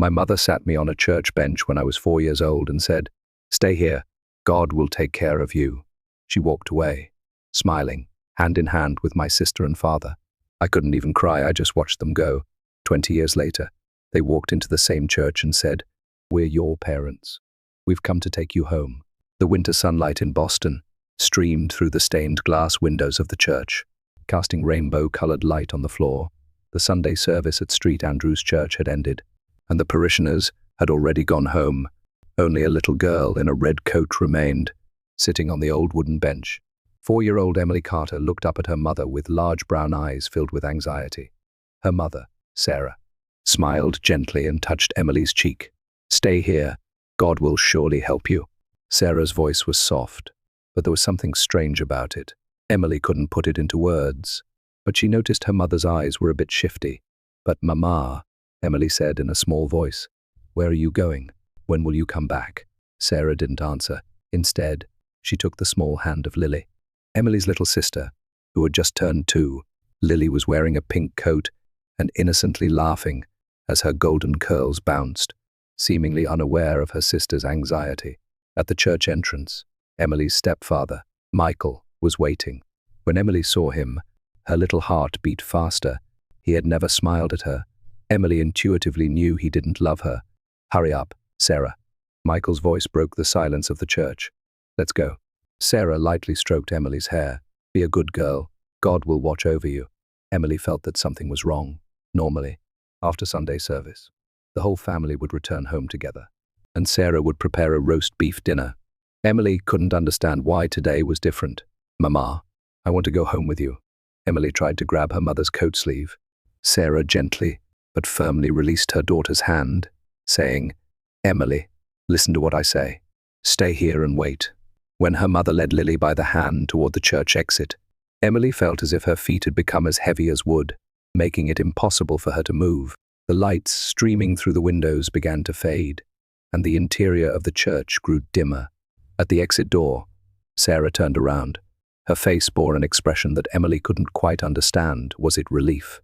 My mother sat me on a church bench when I was 4 years old and said, "Stay here. God will take care of you." She walked away, smiling, hand in hand with my sister and father. I couldn't even cry, I just watched them go. 20 years later, they walked into the same church and said, "We're your parents. We've come to take you home." The winter sunlight in Boston streamed through the stained glass windows of the church, casting rainbow-colored light on the floor. The Sunday service at St. Andrew's Church had ended, and the parishioners had already gone home. Only a little girl in a red coat remained, sitting on the old wooden bench. 4-year-old Emily Carter looked up at her mother with large brown eyes filled with anxiety. Her mother, Sarah, smiled gently and touched Emily's cheek. "Stay here. God will surely help you." Sarah's voice was soft, but there was something strange about it. Emily couldn't put it into words, but she noticed her mother's eyes were a bit shifty. "But Mama," Emily said in a small voice, "where are you going? When will you come back?" Sarah didn't answer. Instead, she took the small hand of Lily, Emily's little sister, who had just turned 2. Lily was wearing a pink coat and innocently laughing as her golden curls bounced, seemingly unaware of her sister's anxiety. At the church entrance, Emily's stepfather, Michael, was waiting. When Emily saw him, her little heart beat faster. He had never smiled at her. Emily intuitively knew he didn't love her. "Hurry up, Sarah." Michael's voice broke the silence of the church. "Let's go." Sarah lightly stroked Emily's hair. "Be a good girl. God will watch over you." Emily felt that something was wrong. Normally, after Sunday service, the whole family would return home together, and Sarah would prepare a roast beef dinner. Emily couldn't understand why today was different. "Mama, I want to go home with you." Emily tried to grab her mother's coat sleeve. Sarah gently but firmly released her daughter's hand, saying, "Emily, listen to what I say. Stay here and wait." When her mother led Lily by the hand toward the church exit, Emily felt as if her feet had become as heavy as wood, making it impossible for her to move. The lights streaming through the windows began to fade, and the interior of the church grew dimmer. At the exit door, Sarah turned around. Her face bore an expression that Emily couldn't quite understand. Was it relief?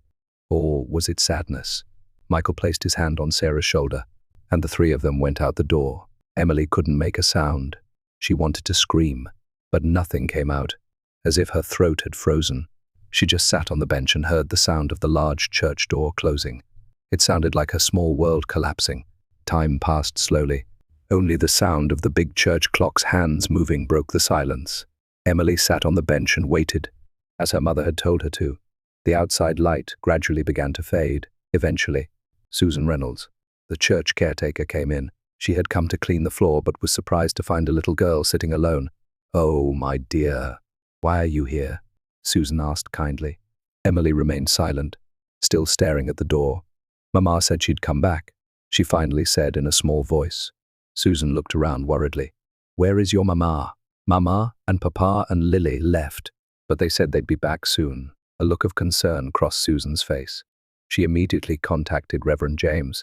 Or was it sadness? Michael placed his hand on Sarah's shoulder, and the three of them went out the door. Emily couldn't make a sound. She wanted to scream, but nothing came out, as if her throat had frozen. She just sat on the bench and heard the sound of the large church door closing. It sounded like her small world collapsing. Time passed slowly. Only the sound of the big church clock's hands moving broke the silence. Emily sat on the bench and waited, as her mother had told her to. The outside light gradually began to fade. Eventually, Susan Reynolds, the church caretaker, came in. She had come to clean the floor but was surprised to find a little girl sitting alone. "Oh, my dear, why are you here?" Susan asked kindly. Emily remained silent, still staring at the door. "Mama said she'd come back," she finally said in a small voice. Susan looked around worriedly. "Where is your mama?" Mama and Papa and Lily left, but they said they'd be back soon. A look of concern crossed Susan's face. She immediately contacted Reverend James,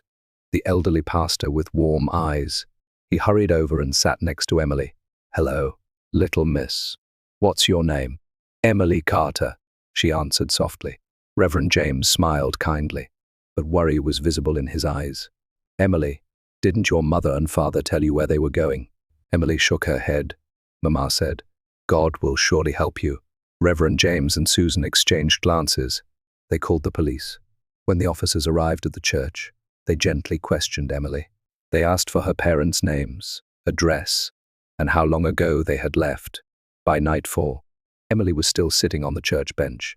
the elderly pastor with warm eyes. He hurried over and sat next to Emily. "Hello, little miss. What's your name?" "Emily Carter," she answered softly. Reverend James smiled kindly, but worry was visible in his eyes. "Emily, didn't your mother and father tell you where they were going?" Emily shook her head. Mama said, "God will surely help you." Reverend James and Susan exchanged glances. They called the police. When the officers arrived at the church, they gently questioned Emily. They asked for her parents' names, address, and how long ago they had left. By nightfall, Emily was still sitting on the church bench.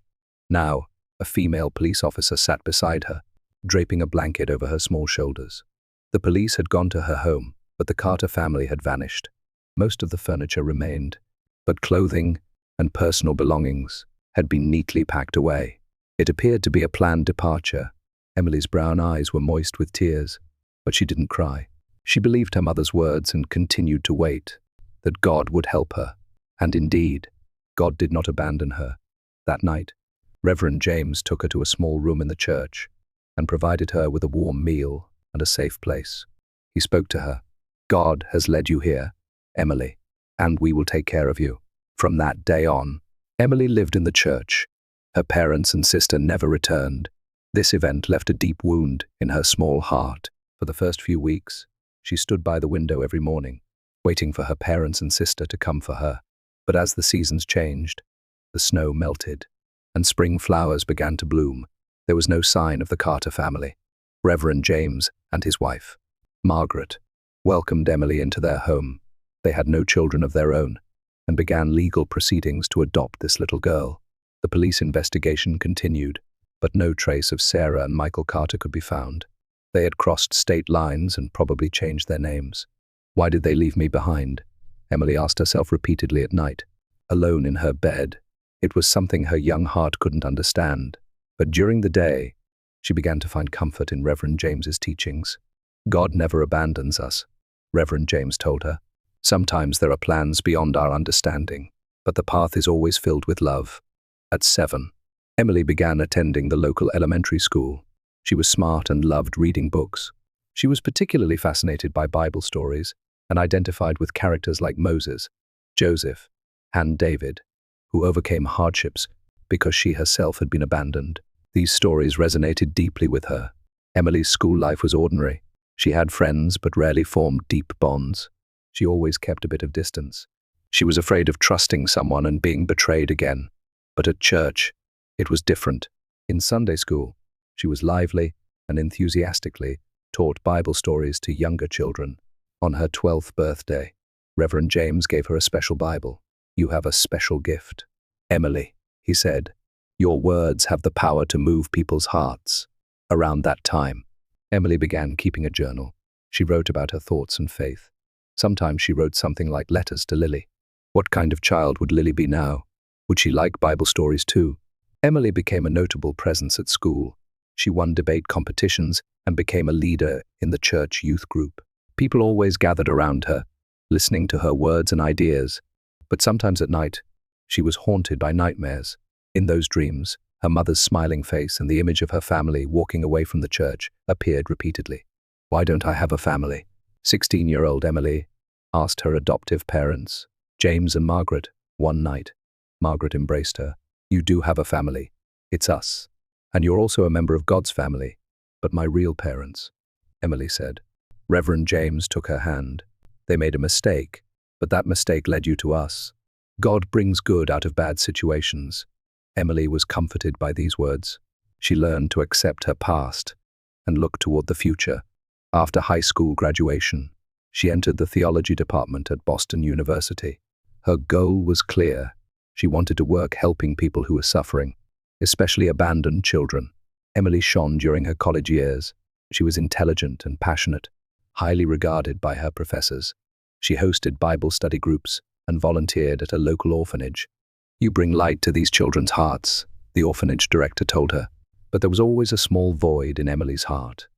Now, a female police officer sat beside her, draping a blanket over her small shoulders. The police had gone to her home, but the Carter family had vanished. Most of the furniture remained, but clothing and personal belongings had been neatly packed away. It appeared to be a planned departure. Emily's brown eyes were moist with tears, but she didn't cry. She believed her mother's words and continued to wait, that God would help her. And indeed, God did not abandon her. That night, Reverend James took her to a small room in the church and provided her with a warm meal and a safe place. He spoke to her. "God has led you here, Emily, and we will take care of you." From that day on, Emily lived in the church. Her parents and sister never returned. This event left a deep wound in her small heart. For the first few weeks, she stood by the window every morning, waiting for her parents and sister to come for her. But as the seasons changed, the snow melted, and spring flowers began to bloom, there was no sign of the Carter family. Reverend James and his wife, Margaret, welcomed Emily into their home. They had no children of their own, and began legal proceedings to adopt this little girl. The police investigation continued, but no trace of Sarah and Michael Carter could be found. They had crossed state lines and probably changed their names. Why did they leave me behind? Emily asked herself repeatedly at night. Alone in her bed, it was something her young heart couldn't understand. But during the day, she began to find comfort in Reverend James's teachings. God never abandons us, Reverend James told her. Sometimes there are plans beyond our understanding, but the path is always filled with love. At 7, Emily began attending the local elementary school. She was smart and loved reading books. She was particularly fascinated by Bible stories and identified with characters like Moses, Joseph, and David, who overcame hardships because she herself had been abandoned. These stories resonated deeply with her. Emily's school life was ordinary. She had friends but rarely formed deep bonds. She always kept a bit of distance. She was afraid of trusting someone and being betrayed again. But at church, it was different. In Sunday school, she was lively and enthusiastically taught Bible stories to younger children. On her 12th birthday, Reverend James gave her a special Bible. "You have a special gift, Emily," he said. "Your words have the power to move people's hearts." Around that time, Emily began keeping a journal. She wrote about her thoughts and faith. Sometimes she wrote something like letters to Lily. What kind of child would Lily be now? Would she like Bible stories too? Emily became a notable presence at school. She won debate competitions and became a leader in the church youth group. People always gathered around her, listening to her words and ideas. But sometimes at night, she was haunted by nightmares. In those dreams, her mother's smiling face and the image of her family walking away from the church appeared repeatedly. "Why don't I have a family?" 16-year-old Emily asked her adoptive parents, James and Margaret, one night. Margaret embraced her. "You do have a family. It's us. And you're also a member of God's family. But my real parents," Emily said. Reverend James took her hand. "They made a mistake, but that mistake led you to us. God brings good out of bad situations." Emily was comforted by these words. She learned to accept her past and look toward the future. After high school graduation, she entered the theology department at Boston University. Her goal was clear. She wanted to work helping people who were suffering, especially abandoned children. Emily shone during her college years. She was intelligent and passionate, highly regarded by her professors. She hosted Bible study groups and volunteered at a local orphanage. "You bring light to these children's hearts," the orphanage director told her. But there was always a small void in Emily's heart.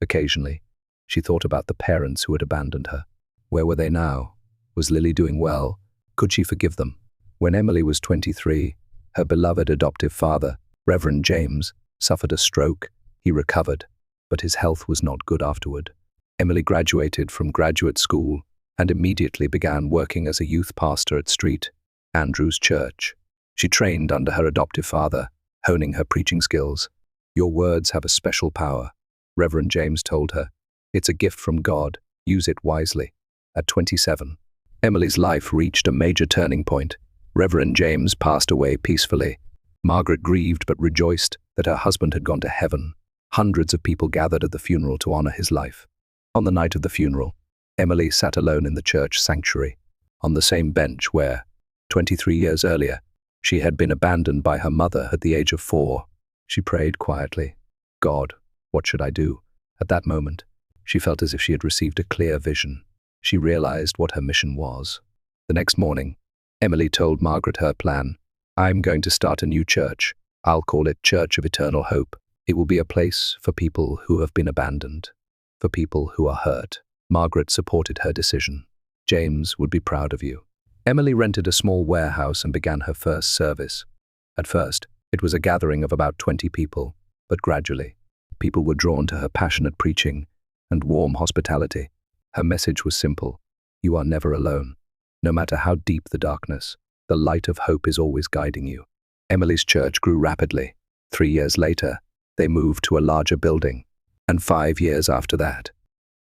Occasionally, she thought about the parents who had abandoned her. Where were they now? Was Lily doing well? Could she forgive them? When Emily was 23, her beloved adoptive father, Reverend James, suffered a stroke. He recovered, but his health was not good afterward. Emily graduated from graduate school and immediately began working as a youth pastor at St. Andrew's Church. She trained under her adoptive father, honing her preaching skills. "Your words have a special power," Reverend James told her. "It's a gift from God. Use it wisely." At 27, Emily's life reached a major turning point. Reverend James passed away peacefully. Margaret grieved but rejoiced that her husband had gone to heaven. Hundreds of people gathered at the funeral to honor his life. On the night of the funeral, Emily sat alone in the church sanctuary, on the same bench where, 23 years earlier, she had been abandoned by her mother at the age of 4. She prayed quietly. "God, what should I do?" At that moment, she felt as if she had received a clear vision. She realized what her mission was. The next morning, Emily told Margaret her plan. "I'm going to start a new church. I'll call it Church of Eternal Hope. It will be a place for people who have been abandoned, for people who are hurt." Margaret supported her decision. "James would be proud of you." Emily rented a small warehouse and began her first service. At first, it was a gathering of about 20 people, but gradually, people were drawn to her passionate preaching and warm hospitality. Her message was simple: you are never alone. No matter how deep the darkness, the light of hope is always guiding you. Emily's church grew rapidly. 3 years later, they moved to a larger building, and 5 years after that,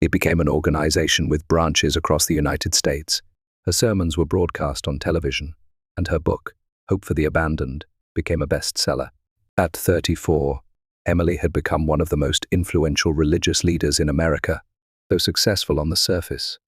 It became an organization with branches across the United States. Her sermons were broadcast on television, and her book, Hope for the Abandoned, became a bestseller. At 34, Emily had become one of the most influential religious leaders in America. Though successful on the surface,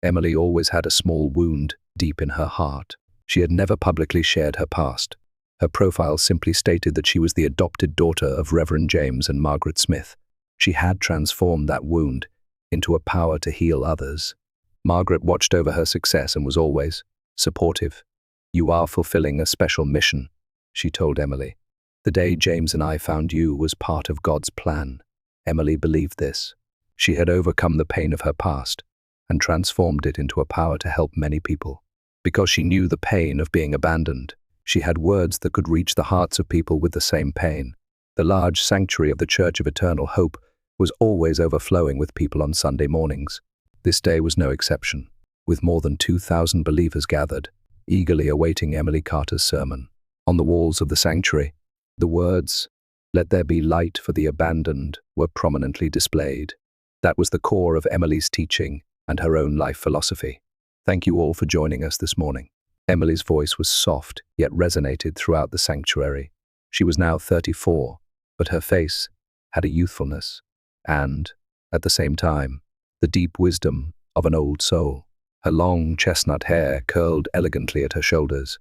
Emily always had a small wound deep in her heart. She had never publicly shared her past. Her profile simply stated that she was the adopted daughter of Reverend James and Margaret Smith. She had transformed that wound into a power to heal others. Margaret watched over her success and was always supportive. "You are fulfilling a special mission," she told Emily. "The day James and I found you was part of God's plan." Emily believed this. She had overcome the pain of her past and transformed it into a power to help many people. Because she knew the pain of being abandoned, she had words that could reach the hearts of people with the same pain. The large sanctuary of the Church of Eternal Hope was always overflowing with people on Sunday mornings. This day was no exception, with more than 2,000 believers gathered, eagerly awaiting Emily Carter's sermon. On the walls of the sanctuary, the words, "Let there be light for the abandoned," were prominently displayed. That was the core of Emily's teaching and her own life philosophy. "Thank you all for joining us this morning." Emily's voice was soft, yet resonated throughout the sanctuary. She was now 34, but her face had a youthfulness and, at the same time, the deep wisdom of an old soul. Her long chestnut hair curled elegantly at her shoulders,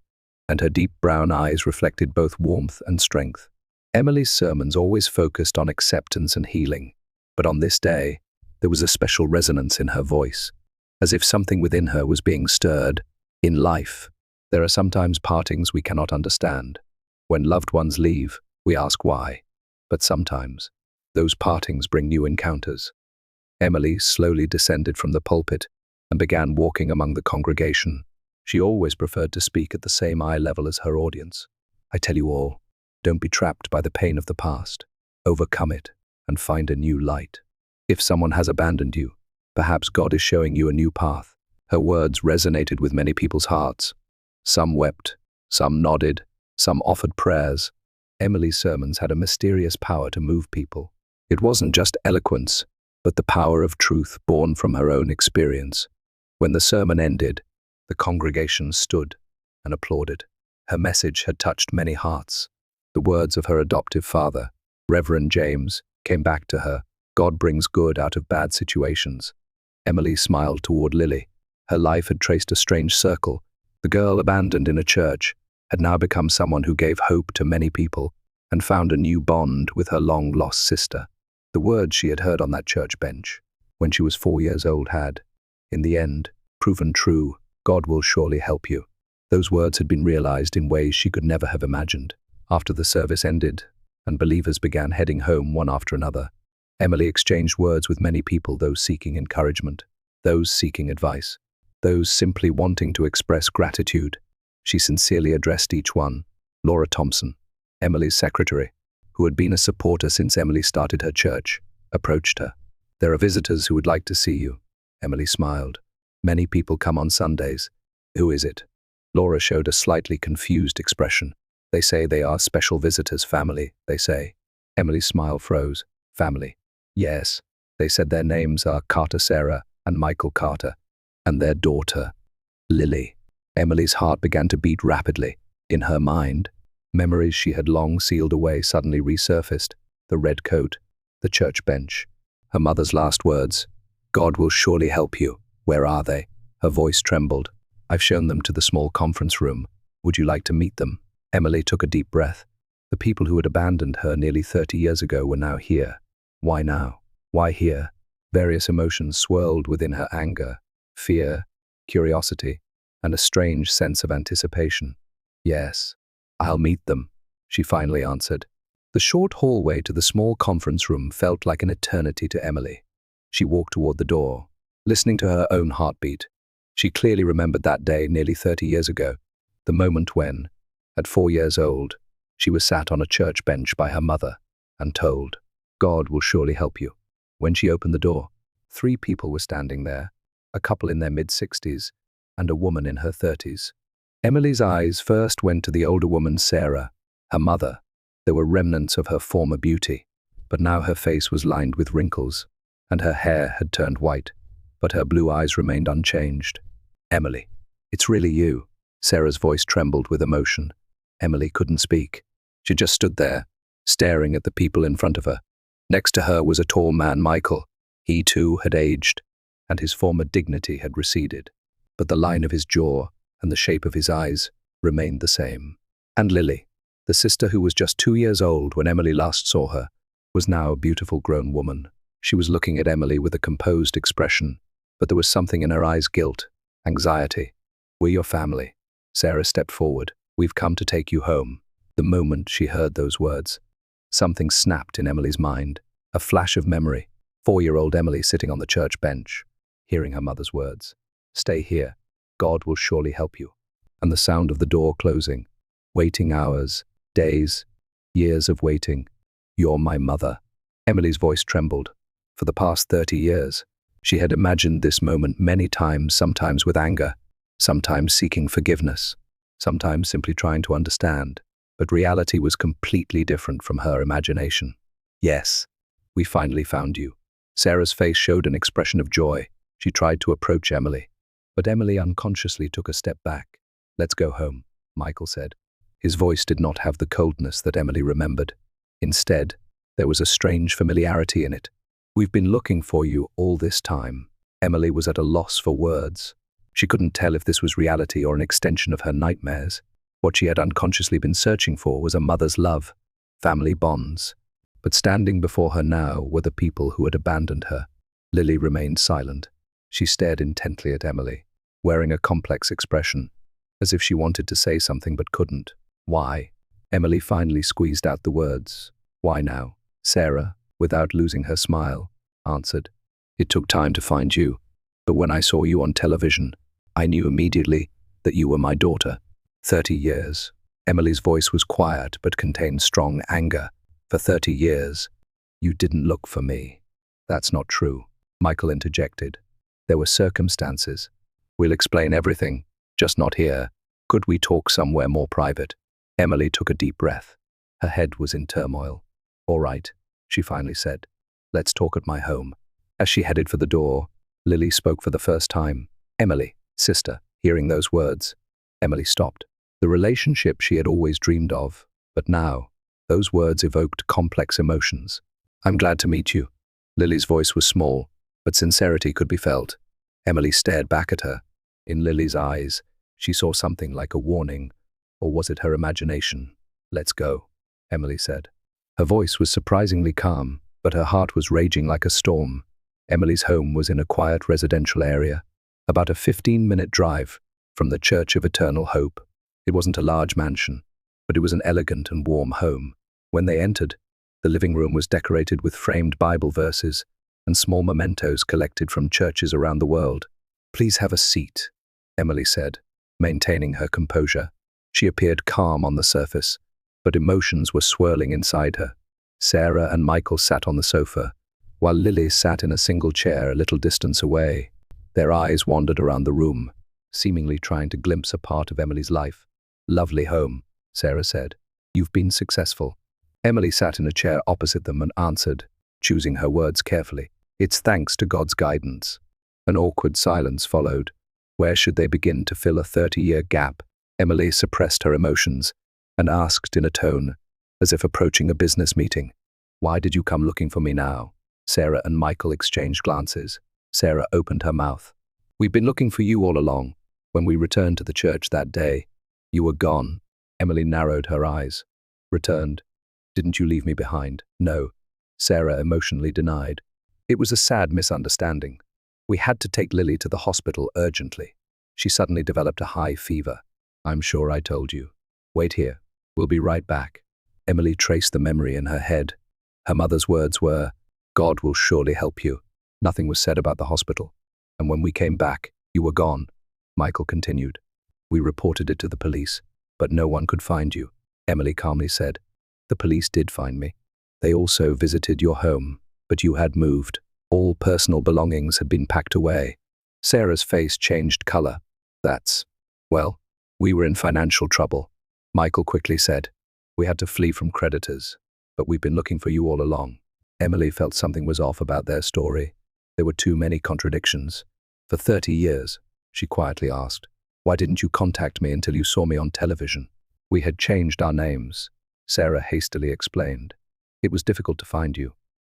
and her deep brown eyes reflected both warmth and strength. Emily's sermons always focused on acceptance and healing, but on this day, there was a special resonance in her voice, as if something within her was being stirred. In life, there are sometimes partings we cannot understand. When loved ones leave, we ask why, but sometimes those partings bring new encounters. Emily slowly descended from the pulpit and began walking among the congregation. She always preferred to speak at the same eye level as her audience. "I tell you all, don't be trapped by the pain of the past. Overcome it and find a new light. If someone has abandoned you, perhaps God is showing you a new path." Her words resonated with many people's hearts. Some wept, some nodded, some offered prayers. Emily's sermons had a mysterious power to move people. It wasn't just eloquence, but the power of truth born from her own experience. When the sermon ended, the congregation stood and applauded. Her message had touched many hearts. The words of her adoptive father, Reverend James, came back to her. God brings good out of bad situations. Emily smiled toward Lily. Her life had traced a strange circle. The girl abandoned in a church had now become someone who gave hope to many people and found a new bond with her long-lost sister. The words she had heard on that church bench when she was 4 years old had, in the end, proven true. God will surely help you. Those words had been realized in ways she could never have imagined. After the service ended and believers began heading home one after another, Emily exchanged words with many people, those seeking encouragement, those seeking advice, those simply wanting to express gratitude. She sincerely addressed each one. Laura Thompson, Emily's secretary, who had been a supporter since Emily started her church, approached her. "There are visitors who would like to see you." Emily smiled. "Many people come on Sundays. Who is it?" Laura showed a slightly confused expression. "They say they are special visitors, family, they say." Emily's smile froze. "Family?" "Yes. They said their names are Carter Sarah and Michael Carter, and their daughter, Lily." Emily's heart began to beat rapidly. In her mind, memories she had long sealed away suddenly resurfaced. The red coat, the church bench, her mother's last words, "God will surely help you. Where are they?" Her voice trembled. "I've shown them to the small conference room. Would you like to meet them?" Emily took a deep breath. The people who had abandoned her nearly 30 years ago were now here. Why now? Why here? Various emotions swirled within her: anger, fear, curiosity, and a strange sense of anticipation. "Yes, I'll meet them," she finally answered. The short hallway to the small conference room felt like an eternity to Emily. She walked toward the door, listening to her own heartbeat. She clearly remembered that day nearly 30 years ago, the moment when, at 4 years old, she was sat on a church bench by her mother and told, "God will surely help you." When she opened the door, 3 people were standing there, a couple in their mid-60s and a woman in her 30s. Emily's eyes first went to the older woman, Sarah, her mother. There were remnants of her former beauty, but now her face was lined with wrinkles, and her hair had turned white, but her blue eyes remained unchanged. "Emily, it's really you." Sarah's voice trembled with emotion. Emily couldn't speak. She just stood there, staring at the people in front of her. Next to her was a tall man, Michael. He too had aged, and his former dignity had receded, but the line of his jaw and the shape of his eyes remained the same. And Lily, the sister who was just 2 years old when Emily last saw her, was now a beautiful grown woman. She was looking at Emily with a composed expression, but there was something in her eyes: guilt, anxiety. "We're your family." Sarah stepped forward. "We've come to take you home." The moment she heard those words, something snapped in Emily's mind. A flash of memory. 4-year-old Emily sitting on the church bench, hearing her mother's words. "Stay here. God will surely help you." And the sound of the door closing. Waiting hours, days, years of waiting. "You're my mother." Emily's voice trembled. For the past 30 years, she had imagined this moment many times, sometimes with anger, sometimes seeking forgiveness, sometimes simply trying to understand. But reality was completely different from her imagination. "Yes, we finally found you." Sarah's face showed an expression of joy. She tried to approach Emily, but Emily unconsciously took a step back. "Let's go home," Michael said. His voice did not have the coldness that Emily remembered. Instead, there was a strange familiarity in it. "We've been looking for you all this time." Emily was at a loss for words. She couldn't tell if this was reality or an extension of her nightmares. What she had unconsciously been searching for was a mother's love, family bonds. But standing before her now were the people who had abandoned her. Lily remained silent. She stared intently at Emily, wearing a complex expression, as if she wanted to say something but couldn't. "Why?" Emily finally squeezed out the words. "Why now?" Sarah, without losing her smile, answered. "It took time to find you, but when I saw you on television, I knew immediately that you were my daughter. 30 years. Emily's voice was quiet but contained strong anger. "For 30 years, you didn't look for me." "That's not true," Michael interjected. "There were circumstances. We'll explain everything, just not here. Could we talk somewhere more private?" Emily took a deep breath. Her head was in turmoil. "All right," she finally said. "Let's talk at my home." As she headed for the door, Lily spoke for the first time. "Emily, sister." Hearing those words, Emily stopped. The relationship she had always dreamed of, but now, those words evoked complex emotions. "I'm glad to meet you." Lily's voice was small, but sincerity could be felt. Emily stared back at her. In Lily's eyes, she saw something like a warning, or was it her imagination? "Let's go," Emily said. Her voice was surprisingly calm, but her heart was raging like a storm. Emily's home was in a quiet residential area, about a 15-minute drive from the Church of Eternal Hope. It wasn't a large mansion, but it was an elegant and warm home. When they entered, the living room was decorated with framed Bible verses and small mementos collected from churches around the world. "Please have a seat," Emily said, maintaining her composure. She appeared calm on the surface, but emotions were swirling inside her. Sarah and Michael sat on the sofa, while Lily sat in a single chair a little distance away. Their eyes wandered around the room, seemingly trying to glimpse a part of Emily's life. "Lovely home," Sarah said. "You've been successful." Emily sat in a chair opposite them and answered, choosing her words carefully. "It's thanks to God's guidance." An awkward silence followed. Where should they begin to fill a 30-year gap? Emily suppressed her emotions and asked in a tone as if approaching a business meeting, "Why did you come looking for me now?" Sarah and Michael exchanged glances. Sarah opened her mouth. "We've been looking for you all along. When we returned to the church that day, you were gone." Emily narrowed her eyes. "Returned? Didn't you leave me behind?" "No," Sarah emotionally denied. "It was a sad misunderstanding. We had to take Lily to the hospital urgently. She suddenly developed a high fever. I'm sure I told you. Wait here. We'll be right back." Emily traced the memory in her head. Her mother's words were, "God will surely help you." Nothing was said about the hospital. "And when we came back, you were gone," Michael continued. "We reported it to the police, but no one could find you," Emily calmly said. "The police did find me. They also visited your home, but you had moved. All personal belongings had been packed away." Sarah's face changed color. Well, we were in financial trouble," Michael quickly said. "We had to flee from creditors, but we've been looking for you all along." Emily felt something was off about their story. There were too many contradictions. For 30 years, she quietly asked, why didn't you contact me until you saw me on television? We had changed our names, Sarah hastily explained. It was difficult to find you.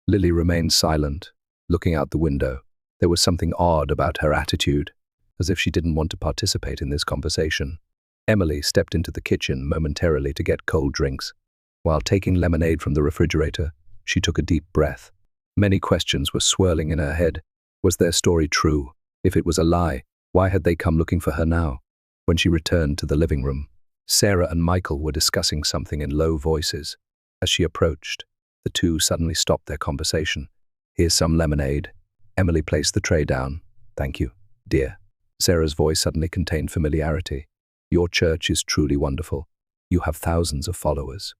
Lily remained silent, looking out the window. There was something odd about her attitude, as if she didn't want to participate in this conversation. Emily stepped into the kitchen momentarily to get cold drinks. While taking lemonade from the refrigerator, she took a deep breath. Many questions were swirling in her head. Was their story true? If it was a lie, why had they come looking for her now? When she returned to the living room, Sarah and Michael were discussing something in low voices. As she approached, the two suddenly stopped their conversation. Here's some lemonade. Emily placed the tray down. Thank you, dear. Sarah's voice suddenly contained familiarity. Your church is truly wonderful. You have thousands of followers.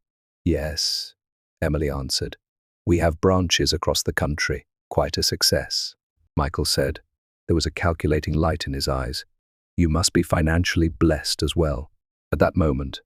Yes, Emily answered. We have branches across the country. Quite a success, Michael said. There was a calculating light in his eyes. You must be financially blessed as well. At that moment,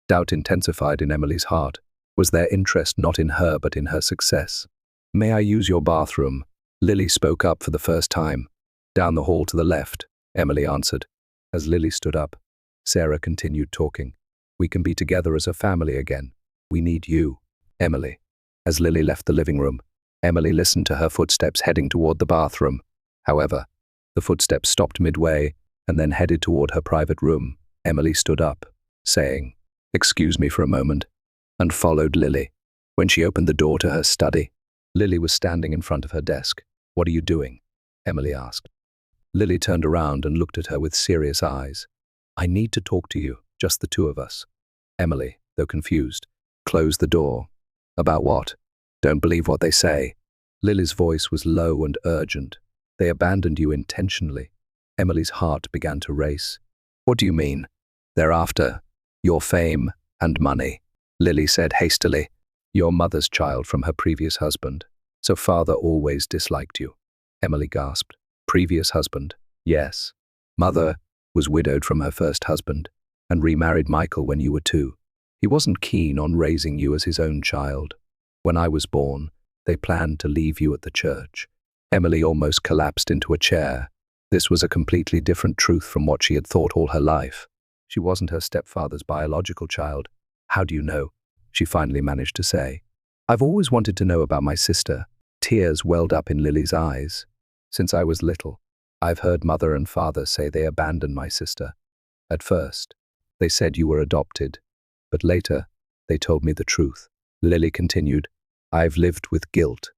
doubt intensified in Emily's heart. Was their interest not in her but in her success? May I use your bathroom? Lily spoke up for the first time. Down the hall to the left, Emily answered. As Lily stood up, Sarah continued talking. We can be together as a family again. We need you, Emily. As Lily left the living room, Emily listened to her footsteps heading toward the bathroom. However, the footsteps stopped midway and then headed toward her private room. Emily stood up, saying, "Excuse me for a moment," and followed Lily. When she opened the door to her study, Lily was standing in front of her desk. What are you doing? Emily asked. Lily turned around and looked at her with serious eyes. I need to talk to you, just the two of us. Emily, though confused, closed the door. About what? Don't believe what they say. Lily's voice was low and urgent. They abandoned you intentionally. Emily's heart began to race. What do you mean? They're after your fame and money, Lily said hastily. Your mother's child from her previous husband. So father always disliked you. Emily gasped. Previous husband? Yes. Mother was widowed from her first husband and remarried Michael when you were 2. He wasn't keen on raising you as his own child. When I was born, they planned to leave you at the church. Emily almost collapsed into a chair. This was a completely different truth from what she had thought all her life. She wasn't her stepfather's biological child. How do you know? She finally managed to say. I've always wanted to know about my sister. Tears welled up in Lily's eyes. Since I was little, I've heard mother and father say they abandoned my sister. At first, they said you were adopted, but later, they told me the truth. Lily continued, I've lived with guilt,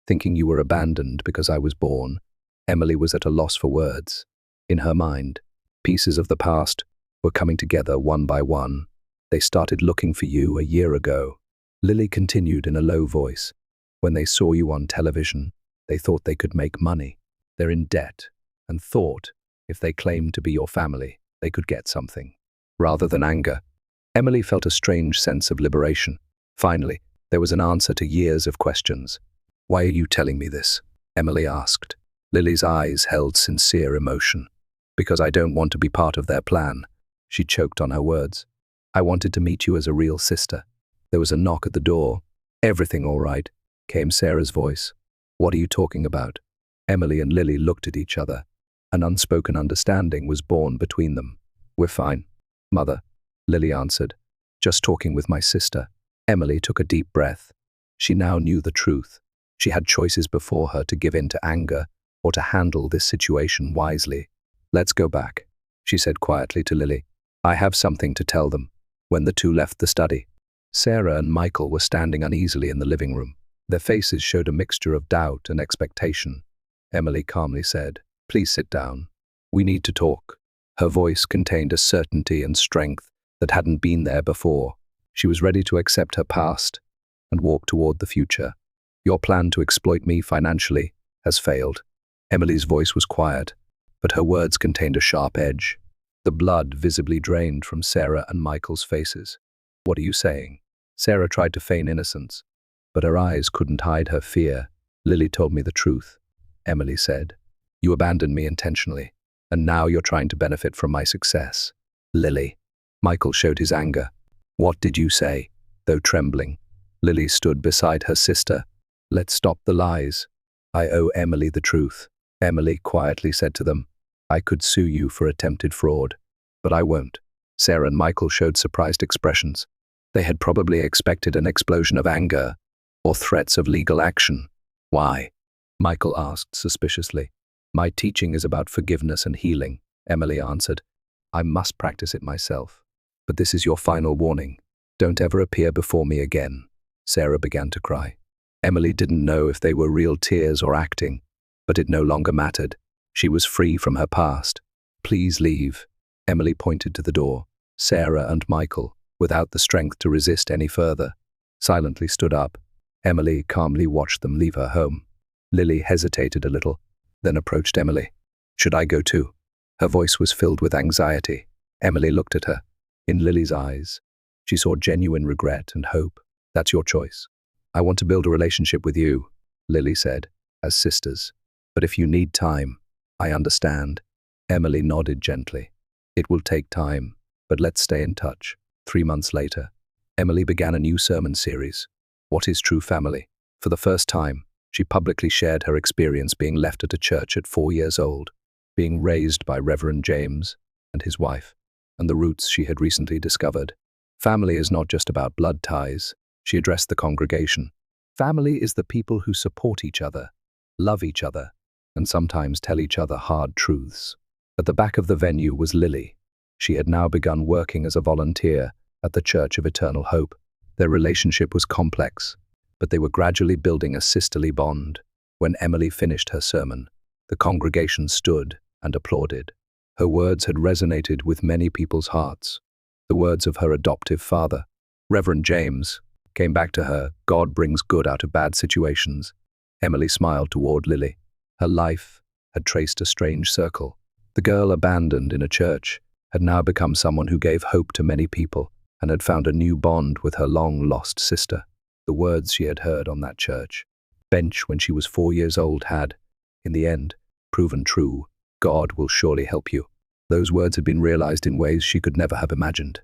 thinking you were abandoned because I was born. Emily was at a loss for words. In her mind, pieces of the past were coming together one by one. They started looking for you a year ago. Lily continued in a low voice. When they saw you on television, they thought they could make money. They're in debt and thought if they claimed to be your family, they could get something. Rather than anger, Emily felt a strange sense of liberation. Finally, there was an answer to years of questions. Why are you telling me this? Emily asked. Lily's eyes held sincere emotion. Because I don't want to be part of their plan. She choked on her words. I wanted to meet you as a real sister. There was a knock at the door. Everything all right? Came Sarah's voice. What are you talking about? Emily and Lily looked at each other. An unspoken understanding was born between them. We're fine, Mother, Lily answered. Just talking with my sister. Emily took a deep breath. She now knew the truth. She had choices before her to give in to anger or to handle this situation wisely. Let's go back, she said quietly to Lily. I have something to tell them. When the two left the study, Sarah and Michael were standing uneasily in the living room. Their faces showed a mixture of doubt and expectation. Emily calmly said, Please sit down. We need to talk. Her voice contained a certainty and strength that hadn't been there before. She was ready to accept her past and walk toward the future. Your plan to exploit me financially has failed. Emily's voice was quiet, but her words contained a sharp edge. The blood visibly drained from Sarah and Michael's faces. What are you saying? Sarah tried to feign innocence, but her eyes couldn't hide her fear. Lily told me the truth, Emily said. You abandoned me intentionally, and now you're trying to benefit from my success. Lily. Michael showed his anger. What did you say? Though trembling, Lily stood beside her sister. Let's stop the lies. I owe Emily the truth. Emily quietly said to them, I could sue you for attempted fraud, but I won't. Sarah and Michael showed surprised expressions. They had probably expected an explosion of anger or threats of legal action. Why? Michael asked suspiciously. My teaching is about forgiveness and healing, Emily answered. I must practice it myself. But this is your final warning. Don't ever appear before me again. Sarah began to cry. Emily didn't know if they were real tears or acting, but it no longer mattered. She was free from her past. Please leave. Emily pointed to the door. Sarah and Michael, without the strength to resist any further, silently stood up. Emily calmly watched them leave her home. Lily hesitated a little, then approached Emily. Should I go too? Her voice was filled with anxiety. Emily looked at her. In Lily's eyes, she saw genuine regret and hope. That's your choice. I want to build a relationship with you, Lily said, as sisters. But if you need time, I understand. Emily nodded gently. It will take time, but let's stay in touch. 3 months later, Emily began a new sermon series, What is True Family? For the first time, she publicly shared her experience being left at a church at 4 years old, being raised by Reverend James and his wife, and the roots she had recently discovered. Family is not just about blood ties, she addressed the congregation. Family is the people who support each other, love each other, and sometimes tell each other hard truths. At the back of the venue was Lily. She had now begun working as a volunteer at the Church of Eternal Hope. Their relationship was complex, but they were gradually building a sisterly bond. When Emily finished her sermon, the congregation stood and applauded. Her words had resonated with many people's hearts. The words of her adoptive father, Reverend James, came back to her. God brings good out of bad situations. Emily smiled toward Lily. Her life had traced a strange circle. The girl abandoned in a church had now become someone who gave hope to many people and had found a new bond with her long-lost sister. The words she had heard on that church bench when she was 4 years old had, in the end, proven true. God will surely help you. Those words had been realized in ways she could never have imagined.